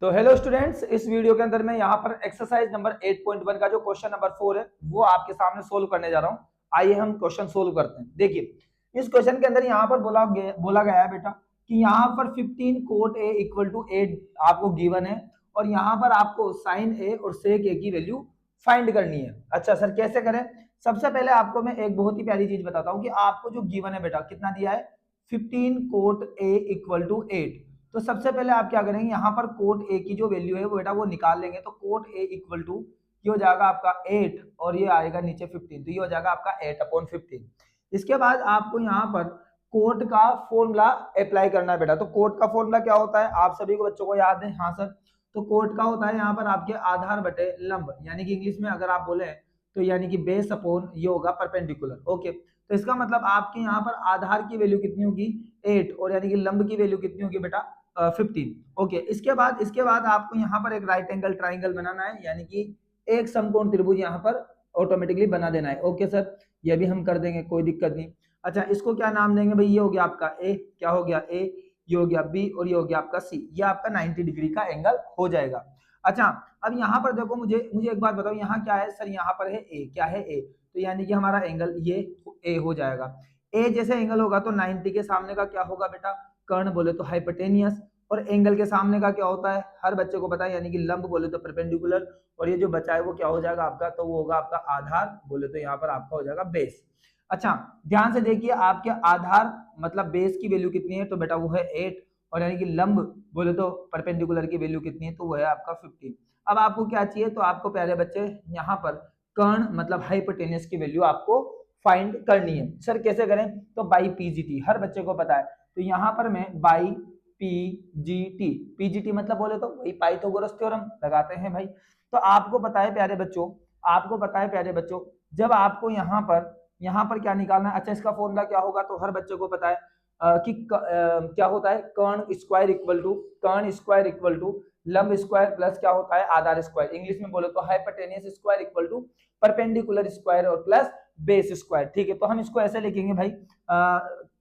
तो hello students, इस video के अंदर मैं यहाँ पर एक्सरसाइज नंबर 8.1 का जो क्वेश्चन नंबर 4 है वो आपके सामने सोल्व करने जा रहा हूँ। आइए हम क्वेश्चन सोल्व करते हैं। देखिए इस क्वेश्चन के अंदर यहाँ पर बोला गया है बेटा कि यहाँ पर 15 कोट ए इक्वल टू 8 आपको गिवन है और यहाँ पर आपको साइन ए और सेक ए की वैल्यू फाइंड करनी है। अच्छा सर कैसे करें? सबसे पहले आपको मैं एक बहुत ही प्यारी चीज बताता हूँ कि आपको जो गिवन है बेटा कितना दिया है, 15 कोट ए इक्वल टू 8। तो सबसे पहले आप क्या करेंगे, यहाँ पर कोट ए की जो वैल्यू है वो बेटा वो निकाल लेंगे। तो कोट ए इक्वल टू ये हो जाएगा आपका 8 और ये आएगा नीचे 15, तो ये हो जाएगा आपका 8/15। इसके बाद आपको यहाँ पर कोट का फॉर्मूला अप्लाई करना है बेटा। तो कोट का फॉर्मूला क्या होता है, आप सभी को बच्चों को याद है? हाँ सर। तो कोट का होता है यहाँ पर आपके आधार बटे लंब, यानी कि इंग्लिश में अगर आप बोले तो यानी कि बेस अपॉन ये होगा परपेंडिकुलर। ओके, तो इसका मतलब आपके यहाँ पर आधार की वैल्यू कितनी होगी 8 और यानी कि लंब की वैल्यू कितनी होगी बेटा 15। ओके, इसके बाद आपको यहाँ पर एक राइट एंगल ट्राइंगल बनाना है, यानी कि एक समकोण त्रिभुज यहाँ पर ऑटोमेटिकली बना देना है। ओके सर, ये भी हम कर देंगे, कोई दिक्कत नहीं। अच्छा, इसको क्या नाम देंगे भाई? ये हो गया आपका ए, क्या हो गया ए, ये हो गया बी और ये हो गया आपका सी। ये आपका 90 डिग्री का एंगल हो जाएगा। अच्छा, अब यहाँ पर देखो, मुझे एक बात बताओ, यहाँ क्या है सर? यहाँ पर है ए, क्या है ए, तो यानी कि हमारा एंगल ये ए हो जाएगा। ए जैसे एंगल होगा तो 90 के सामने का क्या होगा बेटा? कर्ण बोले तो हाइपोटेनियस। और एंगल के सामने का क्या होता है, हर बच्चे को पता है, यानी कि लंब बोले तो परपेंडिकुलर। और ये जो बचा है वो क्या हो जाएगा आपका? तो वो होगा आपका आधार, बोले तो यहाँ पर आपका हो जाएगा बेस। अच्छा, ध्यान से देखिए, आपके आधार मतलब बेस की वैल्यू कितनी है? तो बेटा वो है 8 और यानी कि लंब बोले तो परपेंडिकुलर की वैल्यू कितनी है? तो वो है आपका 15। अब आपको क्या चाहिए? तो आपको प्यारे बच्चे यहाँ पर कर्ण मतलब हाइपोटेनियस की वैल्यू आपको फाइंड करनी है। सर कैसे करें? तो बाई पीजीटी, हर बच्चे को पता है। तो यहाँ पर मैं बाई पीजीटी, पीजीटी मतलब बोले तो वही पाइथागोरस थ्योरम लगाते हैं भाई। तो आपको पता है प्यारे बच्चों, जब आपको यहाँ पर क्या निकालना है? अच्छा, इसका फॉर्मूला क्या होगा? तो हर बच्चे को पता है कि क्या होता है, कर्ण स्क्वायर इक्वल टू लंब स्क्वायर प्लस क्या होता है, आधार स्क्वायर। इंग्लिश में बोले तो hypotenuse square equal to perpendicular square और प्लस बेस स्क्वायर। ठीक है, तो हम इसको ऐसे लिखेंगे भाई,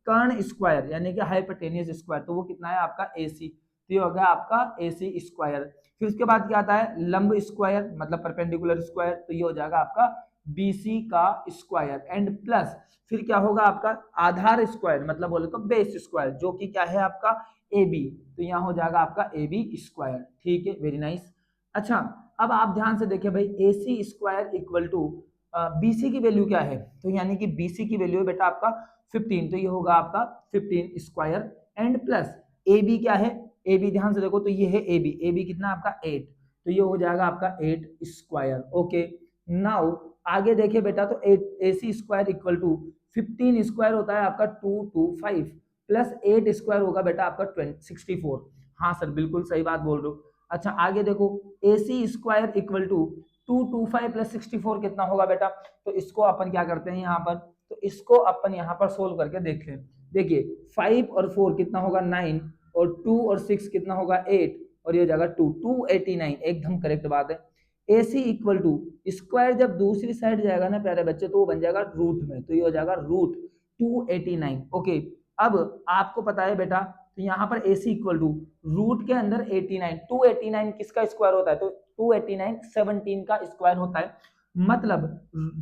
कर्ण स्क्वायर यानी कि हाइपोटेनियस स्क्वायर, तो वो कितना है आपका AC, तो ये हो गया आपका AC स्क्वायर। फिर उसके बाद क्या आता है, लंब स्क्वायर मतलब परपेंडिकुलर स्क्वायर, तो ये हो जाएगा आपका BC का स्क्वायर एंड प्लस फिर क्या होगा आपका आधार स्क्वायर मतलब बोले तो बेस स्क्वायर, जो कि क्या है आपका AB, तो यहाँ हो जाएगा आपका AB स्क्वायर। ठीक है, वेरी नाइस। अच्छा, अब आप ध्यान से देखिए भाई, AC square equal to BC की वैल्यू क्या है? तो यानी कि BC की वैल्यू है बेटा आपका 15, तो ये होगा आपका 15 स्क्वायर एंड प्लस AB क्या है? AB ध्यान से देखो, तो ये है AB कितना आपका 8, तो ये हो जाएगा आपका 8 स्क्वायर। ओके, नाउ आगे देखिए बेटा, तो AC square equal to 15 square होता है आपका 225 प्लस 8 स्क्वायर होगा बेटा आपका 64। हाँ सर बिल्कुल सही बात बोल रहे हो। अच्छा आगे देखो, AC square equal to 225 plus 64 कितना होगा बेटा? तो इसको अपन क्या करते हैं यहाँ पर, तो इसको अपन यहाँ पर सोल्व करके देख लें। देखिए 5 और 4 कितना होगा 9 और 2 और 6 कितना होगा 8 और ये हो जाएगा 289, एकदम करेक्ट बात है। AC इक्वल टू स्क्वायर जब दूसरी साइड जाएगा ना प्यारे बच्चे, तो वो बन जाएगा रूट में, तो ये हो जाएगा रूट 289। ओके, अब आपको पता है बेटा, तो यहाँ पर AC इक्वल टू रूट के अंदर 89, 289 किसका स्क्वायर होता है? तो 289 17 का स्क्वायर होता है, मतलब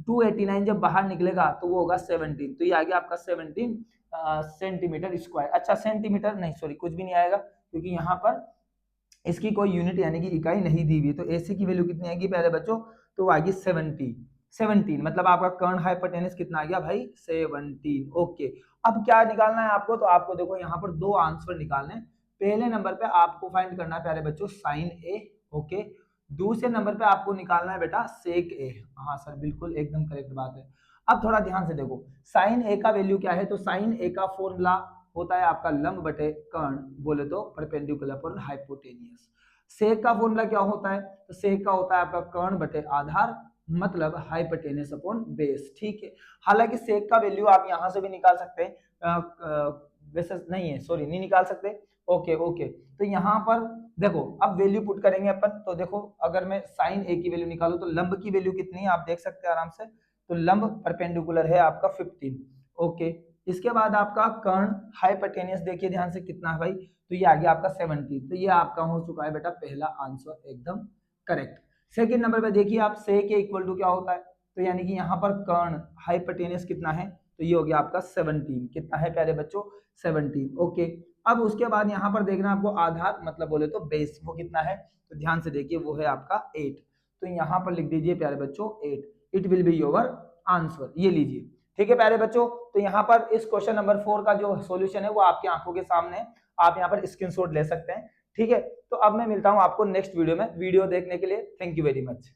289 जब बाहर निकलेगा तो वो होगा 17, तो ये आ गया आपका 17 सेंटीमीटर स्क्वायर। अच्छा सेंटीमीटर नहीं, सॉरी कुछ भी नहीं आएगा, क्योंकि यहाँ पर इसकी कोई यूनिट यानी कि इकाई नहीं दी हुई। तो AC की वैल्यू कितनी आएगी पहले बच्चों? तो आएगी 17, मतलब आपका कर्ण हाइपोटेनस कितना आ गया भाई 17। ओके, अब क्या निकालना है आपको? तो आपको देखो यहाँ पर दो आंसर निकालने। पहले नंबर पे आपको फाइंड करना है प्यारे बच्चों साइन ए। ओके, दूसरे नंबर पे आपको निकालना है बेटा सेक ए। हाँ सर बिल्कुल एकदम करेक्ट बात है। अब थोड़ा ध्यान से देखो, साइन ए का वैल्यू क्या है? तो साइन ए का फॉर्मूला होता है आपका लंब बटे कर्ण बोले तो परपेंडिकुलर पर हाइपोटेनियस। सेक का फॉर्मूला क्या होता है? तो सेक का होता है आपका कर्ण बटे आधार मतलब हाइपोटेनियस अपॉन बेस। ठीक है, हालांकि सेक का वैल्यू आप यहां से भी निकाल सकते हैं, वैसे नहीं है, सॉरी नहीं निकाल सकते। ओके ओके, तो यहाँ पर देखो अब वैल्यू पुट करेंगे अपन। तो देखो अगर मैं साइन ए की वैल्यू निकालू तो लंब की वैल्यू कितनी है आप देख सकते हैं आराम से, तो लंब परपेंडिकुलर है आपका 15। ओके, इसके बाद आपका कर्ण हाइपोटेनियस देखिए ध्यान से कितना है भाई तो ये आ गया आपका 17। तो ये आपका हो चुका है बेटा पहला आंसर एकदम करेक्ट। सेकंड नंबर पे देखिए आप, से के इक्वल टू क्या होता है, तो यानी कि यहाँ पर कर्ण हाइपोटेनस कितना है, तो ये हो गया आपका 17। कितना है प्यारे बच्चों, 17। ओके, अब उसके बाद यहाँ पर देखना आपको आधार मतलब बोले तो बेस, वो कितना है, तो ध्यान से देखिए वो है आपका 8। तो यहाँ पर लिख दीजिए प्यारे बच्चों 8। It will be your answer, ये लीजिए। ठीक है प्यारे बच्चों, तो यहाँ पर इस क्वेश्चन नंबर 4 का जो सॉल्यूशन है वो आपकी आंखों के सामने है, आप यहाँ पर स्क्रीनशॉट ले सकते हैं। ठीक है, तो अब मैं मिलता हूँ आपको नेक्स्ट वीडियो में। वीडियो देखने के लिए थैंक यू वेरी मच।